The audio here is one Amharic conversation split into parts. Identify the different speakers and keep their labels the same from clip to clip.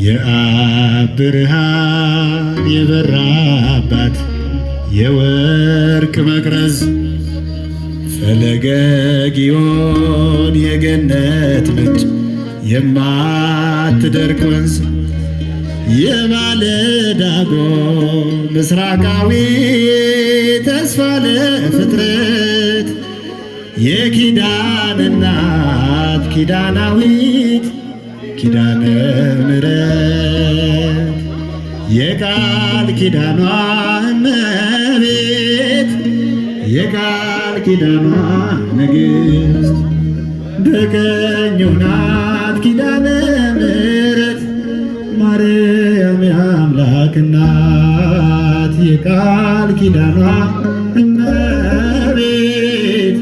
Speaker 1: የአብ ብርሃን የበራባት የወርቅ መቅረዝ ፈለገ ጊዮን የገነት ምንጭ የማትደርቅ ወንዝ የማለዳ ጎህ ምስራቃዊ ተስፋ ለፍጥረት የኪዳን እናት ኪዳናዊት ኪዳነ ምሕረት የቃል ኪዳኗ እመቤት የቃል ኪዳኗ ንግሥት በቀኙ ናት ኪዳነ ምሕረት ማርያም የአምላክ እናት የቃል ኪዳኗ እመቤት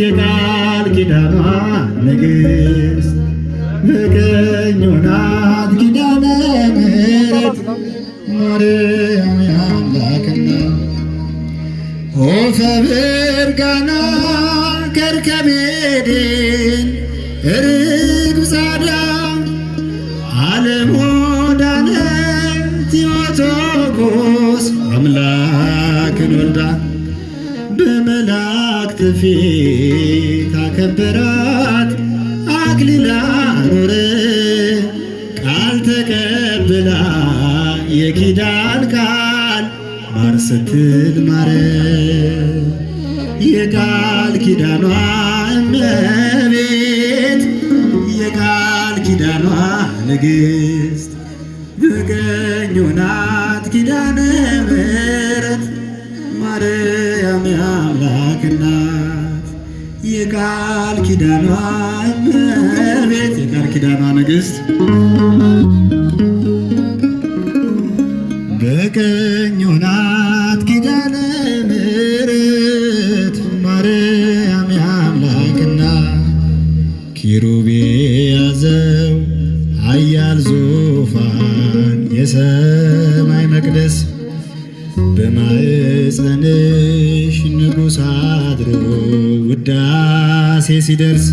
Speaker 1: የቃል ኪዳኗ ንግሥት በቀኙ ናት ኪዳነ ምሕረት ማርያም የአምላክ እናት ኦፈ ብርጋና ከርከቤ ዴን ርግብ ጻዳ ዓለም ወዳነ ቴዎቶኮስ አምላክን ወልዳ በመላእክት ፊት አከበራት አክሊለ ኖረ ቃል ተቀብላ የኪዳን ቃል ማር ስትል ማረ የቃል ኪዳኗ እመቤት የቃል ኪዳኗ ንግሥት በቀኙ ናት ኪዳነ ምሕረት ማርያም የአምላክ እናት የቃል ኪዳኗ እመቤት የቃል ኪዳኗ ንግሥት በቀኙ ናት ኪዳነ ምሕረት ማርያም የአምላክ እናት ኪሩቤ ያዘው ኃያል ዙፋን የሰማይ መቅደስ በማኅፀንሽ ንጉሥ አድሮ ውዳሴ ሲደርስ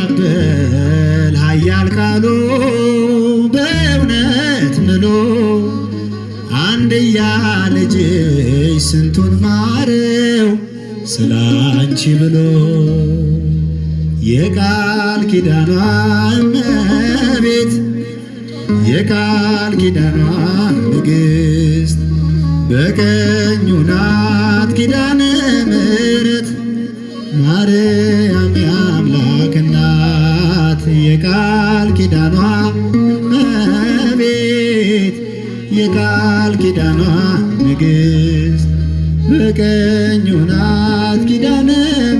Speaker 1: በማይታበል ኃያል ቃሉ በእውነት ምሎ አንድያ ልጅሽ ስንቱን ማረው ስላንቺ ብሎ የቃል ኪዳኗ እመቤት የቃል ኪዳኗ ንግሥት በቀኙ ናት ኪዳነ ምሕረት ማርያም የአምላክ እናት የቃል ኪዳኗ እመቤት የቃል ኪዳኗ ንግሥት በቀኙ ናት ኪዳነ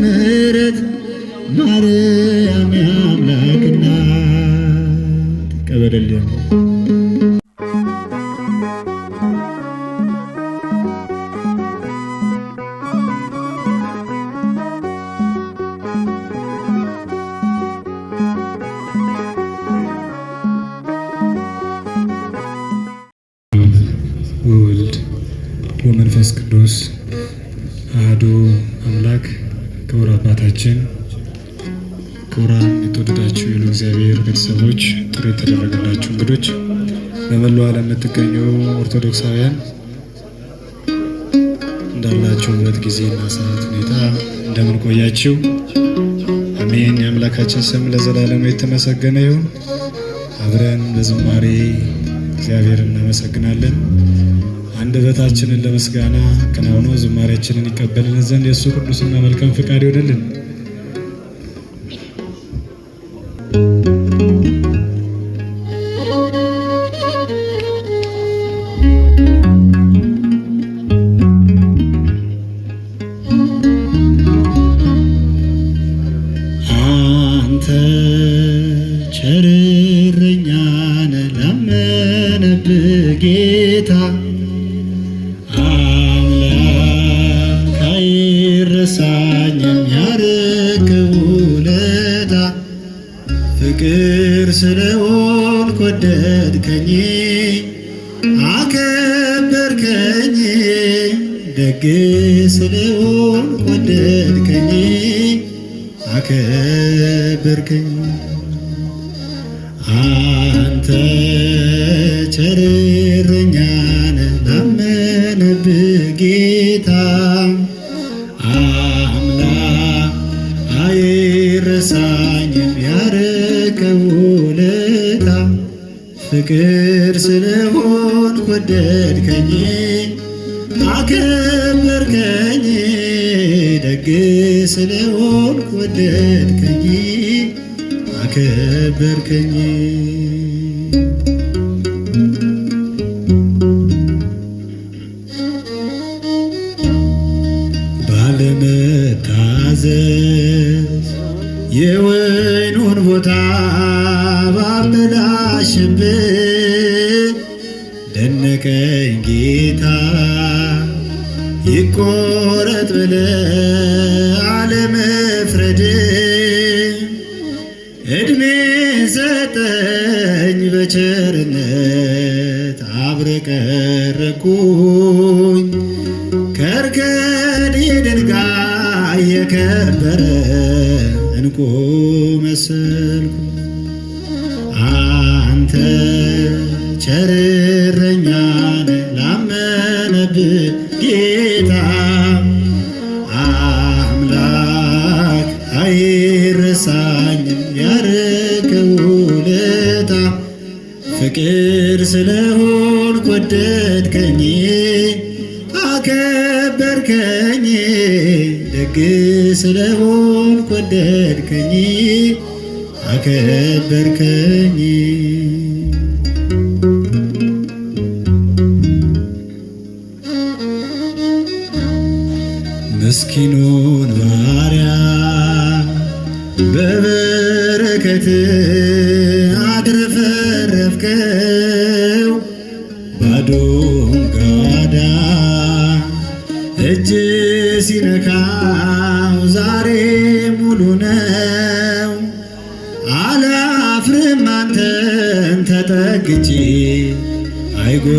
Speaker 1: ምሕረት ማርያም የአምላክ እናት ቀበለልን ወወልድ ወመንፈስ ቅዱስ አሐዱ አምላክ። ክቡር አባታችን፣ ክቡራን የተወደዳችሁ የሉ እግዚአብሔር ቤተሰቦች፣ ጥሪ የተደረገላችሁ እንግዶች፣ በመላው ዓለም የምትገኙ ኦርቶዶክሳውያን እንዳላችሁበት ጊዜና ሰዓት ሁኔታ እንደምን ቆያችሁ? አሜን። የአምላካችን ስም ለዘላለሙ የተመሰገነ ይሁን። አብረን በዝማሬ እግዚአብሔርን እናመሰግናለን። አንደበታችንን ለምስጋና ከናውኖ ዝማሬያችንን ይቀበልን ዘንድ የእሱ ቅዱስና መልካም ፈቃድ ይሆንልን። አንተ ቸር እረኛ ነህ ላመነብህ ጌታ አምላክ አይረሳኝም ያረከው ውለታ ፍቅር ስለሆንክ ወደድከኝ አከበርከኝ ደግ ስለሆንክ ወደድከኝ አከበርከኝ አንተ ቸር እረኛ ነህ ላመነብህ ጌታ አምላክ አይረሳኝም ያረከው ውለታ ፍቅር ስለሆንክ ወደድከኝ አከበርከኝ ደግ ስለሆንክ ወደድከኝ አከበርከኝ ባለመታዘዝ የወይኑን ቦታ ባበላሽብኝ ደነቀኝ ጌታ ይቆረጥ ብለህ አለመፍረድ ዕድሜ ሰጠኝ በቸርነት አብረቀረኩኝ ከርከዴ ድንጋይ የከበረ እንቁ መሰልኩ አንተ ቸር እረኛ ነህ ላመነብህ ጌታ አምላክ አይረሳኝም ያረከው ውለታ ፍቅር ስለሆንክ ወደድከኝ አከበርከኝ ደግ ስለሆንክ ወደድከኝ አከበርከኝ ምስኪኑን ባሪያ በበረከት አትረፈረፍከው ባዶን ጋዳ እጅ ሲነካው ዛሬ ሙሉ ነው አላፍርም አንተን ተጠግቼ አይጎልብኝም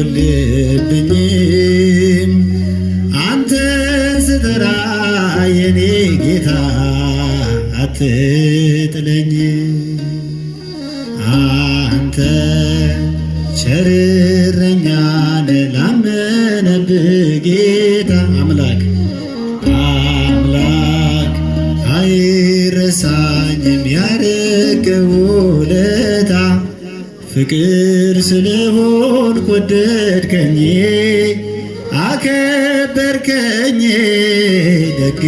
Speaker 1: አንተን ስጠራ የኔ ጌታ አትጥለኝ አንተ ቸር እረኛ ነህ ላመነብህ ጌታ አምላክ አይረሳኝም ያረከው ውለታ ፍቅር ስለሆንክ ወደድከኝ አከበርከኝ ደግ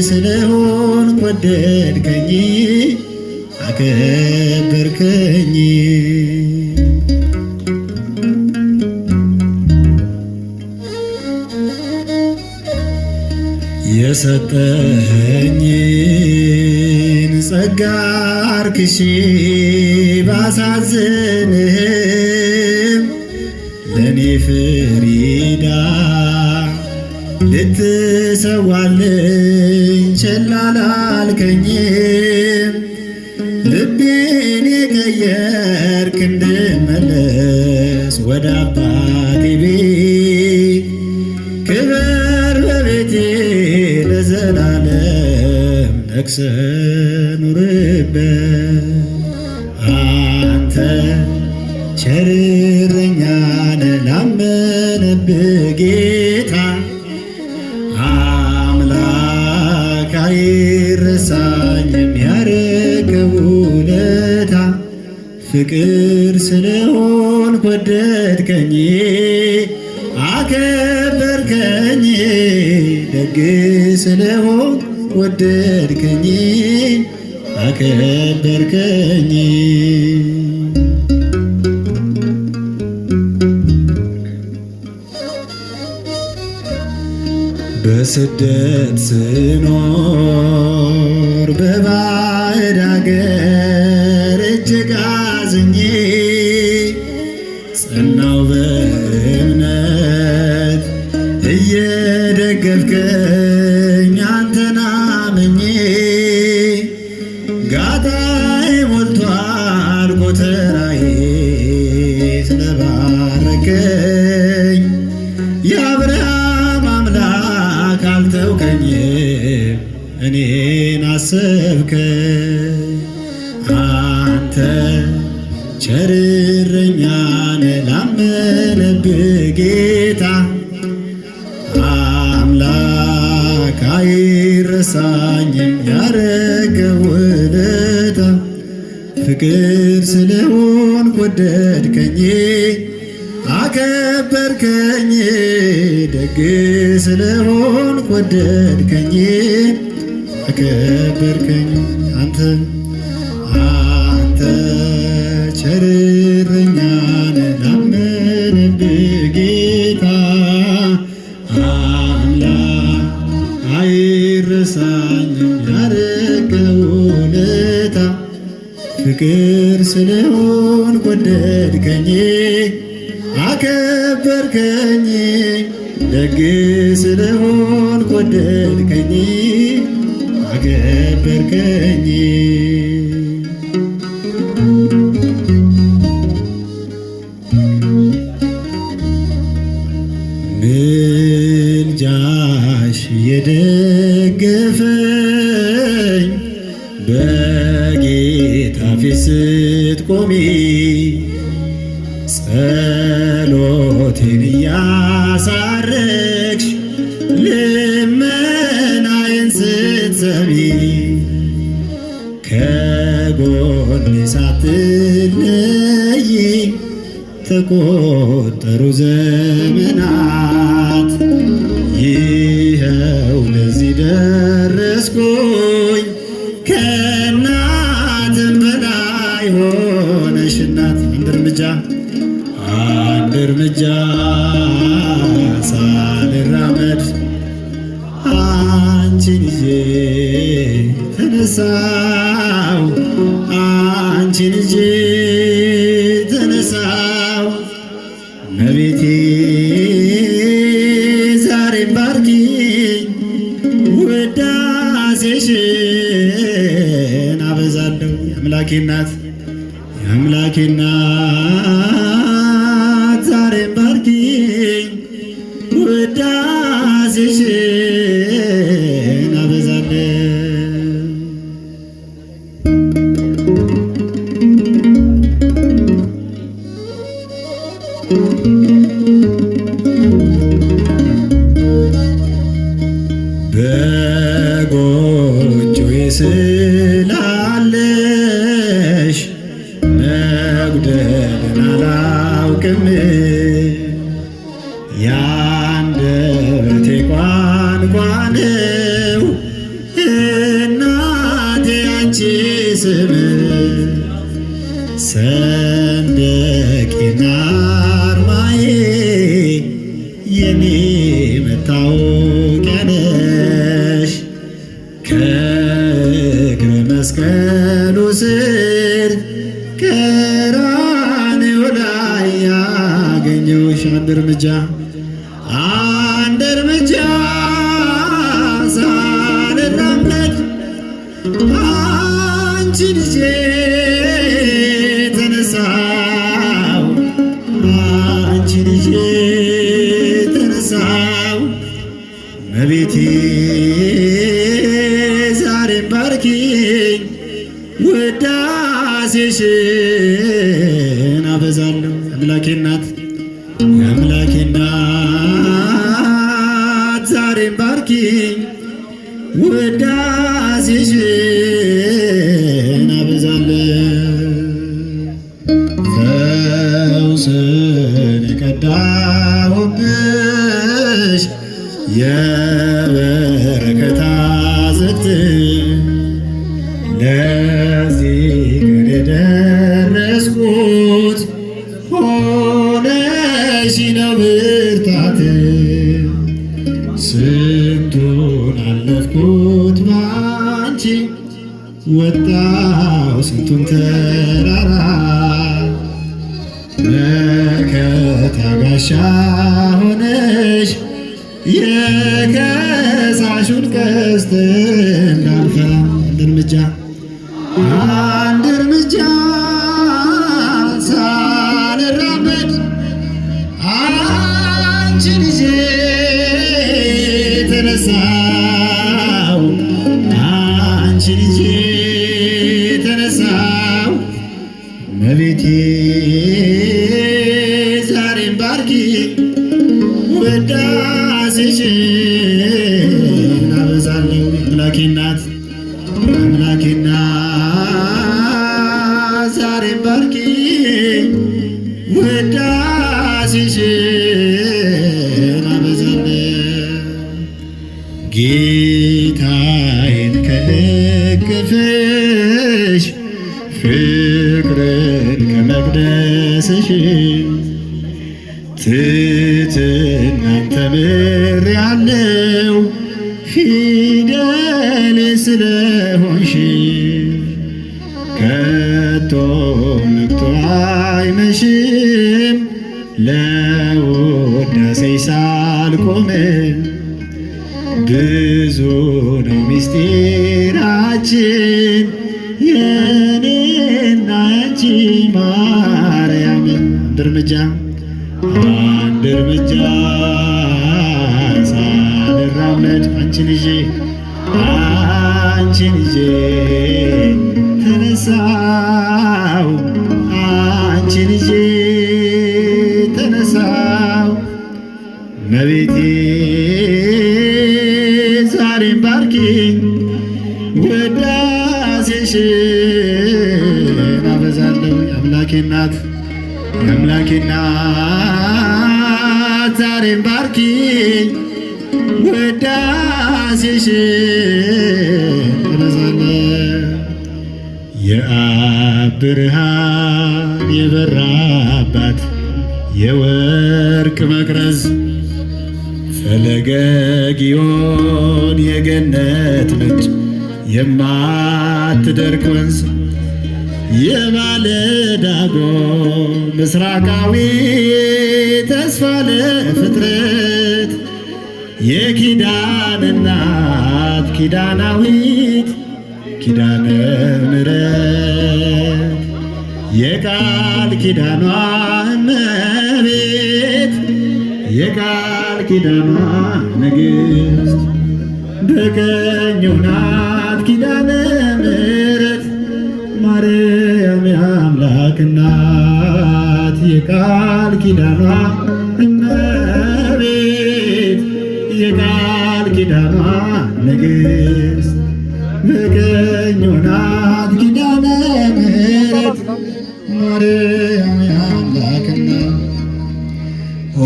Speaker 1: ስለሆንክ ወደድከኝ አከበርከኝ የሰጠኸኝን ጸጋ አርክሼ ባሳዝንህም ለኔ ፍሪዳ ልትሰዋልኝ ቸል አላልከኝም ልቤን የቀየርክ እንድመለስ ወደ አባቴ ቤት ክበር በቤቴ ለዘላለም ነግሰህ ኑርበት አንተ ቸር እረኛ ነህ ላመነብህ ጌታ አምላክ አይረሳኝም ያረከው ውለታ ፍቅር ስለሆንክ ወደድከኝ አከበርከኝ ደግ ስለሆንክ ወደድከኝ አከበርከኝ በስደት ስኖር በባዕድ አገር እጅግ አዝኜ ጸናው በእምነት እየደገፍከኝ አንተን አምኜ ጋጣዬ ሞልቷል ጎተራዬ ስለባረከኝ የአብርሃም አምላክ አልተውከኝም እኔን አሰብከኝ አንተ ቸር እረኛ ነህ ላመነብህ ጌታ አምላክ አይረሳኝም ያረገው ውለታ ፍቅር ስለሆንክ ወደድከኝ አከበርከኝ ደግ ስለሆንክ ወደድከኝ አከበርከኝ አንተ ቸር እረኛ ነህ ላመነብህ ጌታ አምላክ አይረሳኝም ያረገው ውለታ ፍቅር ስለሆንክ ወደድከኝ አከበርከኝ ደግ ስለሆንክ ወደድከኝ አከበርከኝ ምልጃሽ የደገፈኝ በጌታ ፊት ስትቆሚ ጸሎቴን እያሳረግሽ ልመናዬን ስትሰሚ ከጎኔ ሳትለይ ተቆጠሩ ዘመናት ይኸው ለዚህ ደረስኩኝ ከእናትም በላይ ሆነሽ እናት አንድ እርምጃ ሳልራመድ አንቺን ይዤ ተነሳው አንቺን ይዤ ተነሳው እመቤቴ ዛሬም ባርኪኝ ውዳሴሽን አበዛለሁ የአምላኬ እናት ዛሬም ባርኪኝ ውዳሴሽን አበዛለሁ በጎጆዬ ስላለሽ መጉደልን አላውቅም የአንደበቴ ቋንቋ ነው እናቴ አንቺ ስም ሰንደቄና አርማዬ የኔ መታወቂያ ነሽ ከእግረ መስቀሉ ስር ቀራንዮ ላይ ያገኘሁሽ አንድ እርምጃ ሳልራመድ አንቺን ይዤ ተነሳው አንቺን ይዤ ተነሳው እመቤቴ ዛሬም ባርኪኝ ውዳሴሽን አበዛለሁ የአምላኬ እናት ዛሬም ባርኪኝ ውዳሴሽን አበዛለሁ ፈውስን የቀዳሁብሽ የበረከት አዘቅት ለዚህ ቀን የደረስኩት ሆነሽ ነው ብርታት ስንቱን አለፍኩት ባንቺ ወጣው ስንቱን ተራራ መከታ ጋሻ ሆነሽ የከሳሹን ቀስት እንዳልፈራ አንድ እርምጃ ሳልራመድ አንቺን ይዤ ተነሳው አንቺን ይዤ ተነሳው እመቤቴ ዛሬም ባርኪ ውዳሴሽን አበዛለሁ። አምላኬ እናት አምላኬ እናት ዛሬም ባርኪ ውዳሴሽን አበዛለሁ። ጌታዬን ከእቅፍሽ ፍቅርን ከመቅደስሽ ትሕትናን ተምሬአለሁ ፊደሌ ስለሆንሽ። ከቶ ነግቶ አይመሽም ለውዳሴሽ ሳልቆም። ብዙ ነው ምስጢራችን የኔና ያንቺ ማርያም። አንድ እርምጃ ሳልራመድ አንቺን ይዤ ተነሳው አንቺን ይዤ ተነሳው። እመቤቴ ዛሬም ባርኪኝ ውዳሴሽን አበዛለሁ። የአምላኬ እናት ዛሬም ባርኪኝ ውዳሴሽን አበዛለሁ። የአብ ብርሃን የበራባት የወርቅ መቅረዝ ፈለገ ጊዮን የገነት ምንጭ የማትደርቅ ወንዝ የማለዳጎ ምስራቃዊ ተስፋ ለፍጥረት የኪዳን እናት ኪዳናዊት ኪዳነ ምሕረት የቃል ኪዳኗ እመቤት የቃል ኪዳኗ ንግሥት በቀኙ ናት ኪዳነ ምሕረት ማርያም የአምላክ እናት የቃል ኪዳኗ እመቤት የቃል ኪዳኗ ንግሥት በቀኙ ናት ኪዳነ ምሕረት ማርያም የአምላክ እናት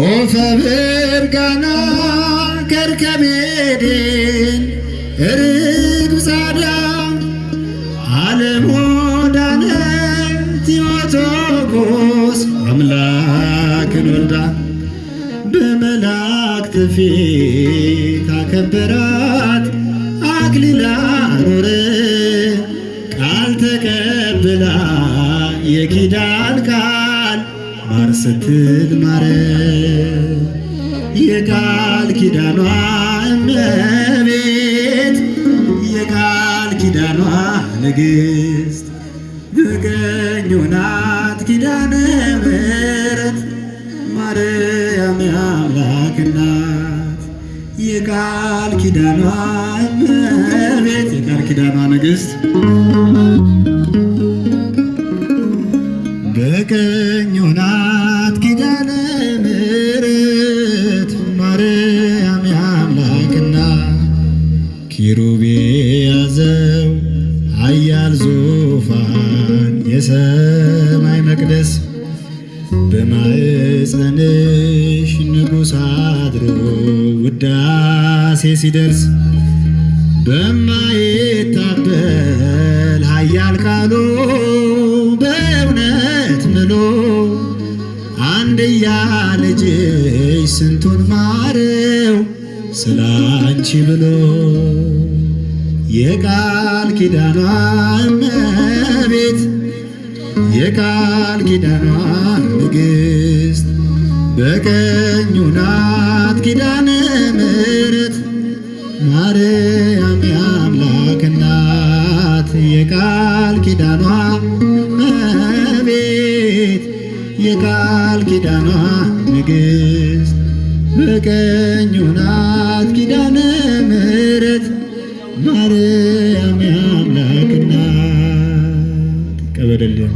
Speaker 1: ኦፈ ብርጋና ከርከቤዴን ርግብ ጻዳ ዓለም ወዳነ ቲሞቶኮስ አምላክን ወልዳ በመላእክት ፊት አከበራት አክሊላ ኖረ ቃል ተቀብላ የኪዳን ቃል ማር ስትል ማረ የቃል ኪዳኗ እመቤት የቃል ኪዳኗ ንግሥት በቀኙ ናት ኪዳነ ምሕረት ማርያም የአምላክ እናት የቃል ኪዳኗ እመቤት የቃል ኪዳኗ ንግሥት በቀኙ ናት ኪዳነ ምሕረት ማርያም የአምላክ እናት ኪሩቤ ያዘው ኃያል ዙፋን የሰማይ መቅደስ በማኅፀንሽ ንጉሥ አድሮ ውዳሴ ሲደርስ በማይታበል ኃያል ቃሉ በእውነት ምሎ አንድያ ልጅሽ ስንቱን ማረው ስላንቺ ብሎ የቃል ኪዳኗ እመቤት የቃል ኪዳኗ ንግሥት በቀኙ ናት ኪዳነ ምሕረት ማርያም የአምላክ እናት የቃል ኪዳኗ እመቤት የቃል ኪዳኗ ንግሥት በቀኙ ናት ኪዳነ ምሕረት ማርያም የአምላክ እናት ቀበደልን